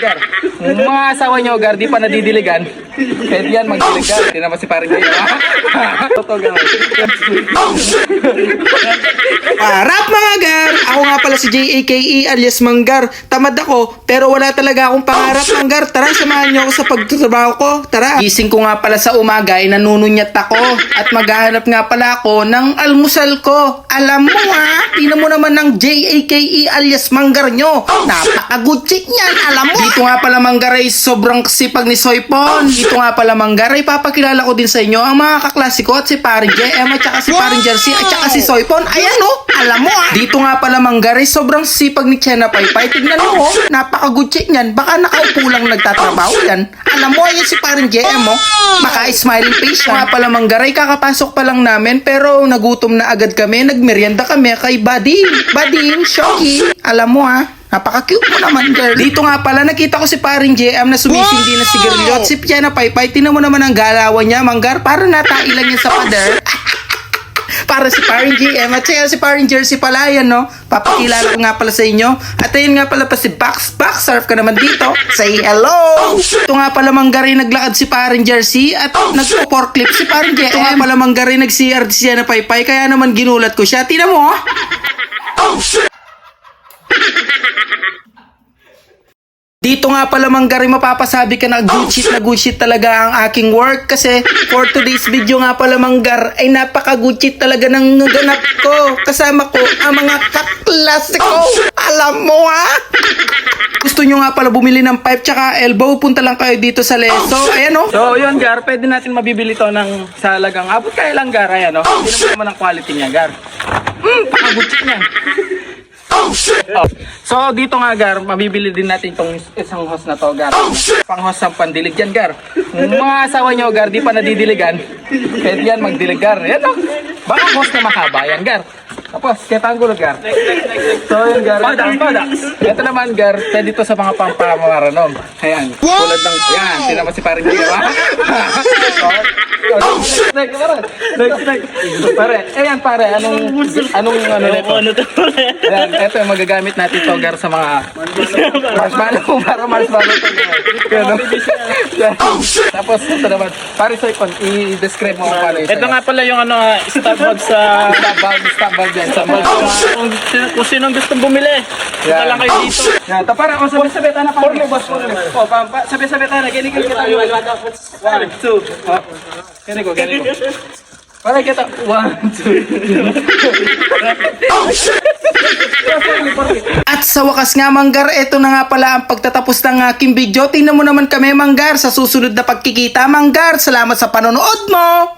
Gar. Mga asawa nyo, Gar, di pa nadidiligan. Kahit yan, magdilig, Gar. Hindi naman si paring Jay. Totoo, Gar. Rap mga Gar! Ako nga pala si J.A.K.E. alias Manggar. Tamad ako, pero wala talaga akong pangarap, Manggar. Tara, samahan niyo ako sa pagtatrabaho ko. Tara! Gising ko nga pala sa umaga ay nanununyat ako. At maghahanap nga pala ako ng almusal ko. Alam mo tingnan mo naman ng J.A.K.E. alias Manggar nyo. Napaka-good chick niyan, alam mo. Dito nga pala Manggar ay sobrang sipag ni Soypon. Dito nga pala Manggar ay papakilala ko din sa inyo ang mga kaklase ko at si Paring JM at saka si Paring Jersey at saka si Soypon. Ayan alam mo Dito nga pala Manggar ay sobrang sipag ni Chena Paypay. Tignan mo napaka-good chick niyan. Baka nakaupo lang nagtatrabaho yan. Alam mo, ayan si Paring JM maka-smiling face nga pala Manggar ay kakapasok pa lang namin pero nagutom na agad kami. Nagmerienda kami kay Bading, Shoki. Alam mo napaka-cute mo naman, girl. Dito nga pala, nakita ko si Paring JM na sumisindi na sigarilyo at si Chena Paypay. Tinan mo naman ang galawan niya, Manggar. Para natailan niya sa pader. Para si Paring JM at saka si Paring Jersey pala yan, no? Papakilala ko nga pala sa inyo. At ayun nga pala pa si Bax, surf ka naman dito. Say hello! Ito nga pala Manggar ay naglakad si Paring Jersey at nagpo-forklift si Paring JM. Ito nga pala Manggar ay nag-CR siya na Paypay kaya naman ginulat ko siya. Tingnan mo, Dito nga pala Manggar ay mapapasabi ka na good shit talaga ang aking work kasi for today's video nga pala Manggar ay napaka-good shit talaga ng ganap ko. Kasama ko ang mga kaklase ko. Alam mo Gusto nyo nga pala bumili ng pipe tsaka elbow, punta lang kayo dito sa Leso. Ayan So yun Gar, pwede natin mabibili to ng sa halagang abot kaya lang Gar. Ayan Hindi naman ang quality niya Gar. Paka-good shit niya. So dito nga Gar, mabibili din natin itong isang hose na to Gar. Pang-hose ng pandilig yan Gar. Mga asawa nyo Gar, di pa nadidiligan. Kahit yan magdilig Gar. Yan baka hose na mahaba yan Gar. Tapos, kita ang gulo Gar. So yun Gar. Ito naman Gar, pwede ito sa mga pampamaranom. Ayan, tulad ng, yan, tinama si Paring Jay. Next. Pare, ayan pare, anong nito? Ayan, ito yung magagamit natin to Gar sa mga marshmallow para marshmallow to Tapos ito naman, pare Soypon, i-describe mo kung paano ito. Ito nga pala yung stab bag sa stab bag yan. Kung sinong gustong bumili, punta lang kayo dito. Yan, tapos ako sabi-sabi tayo na pare. Sabi-sabi tayo na, giligil kita yung 1, 2, Ganito ko. Para kita, 1, 2. At sa wakas nga Manggar, ito na nga pala ang pagtatapos ng aking video. Tingnan mo naman kami Manggar sa susunod na pagkikita Manggar. Salamat sa panonood mo!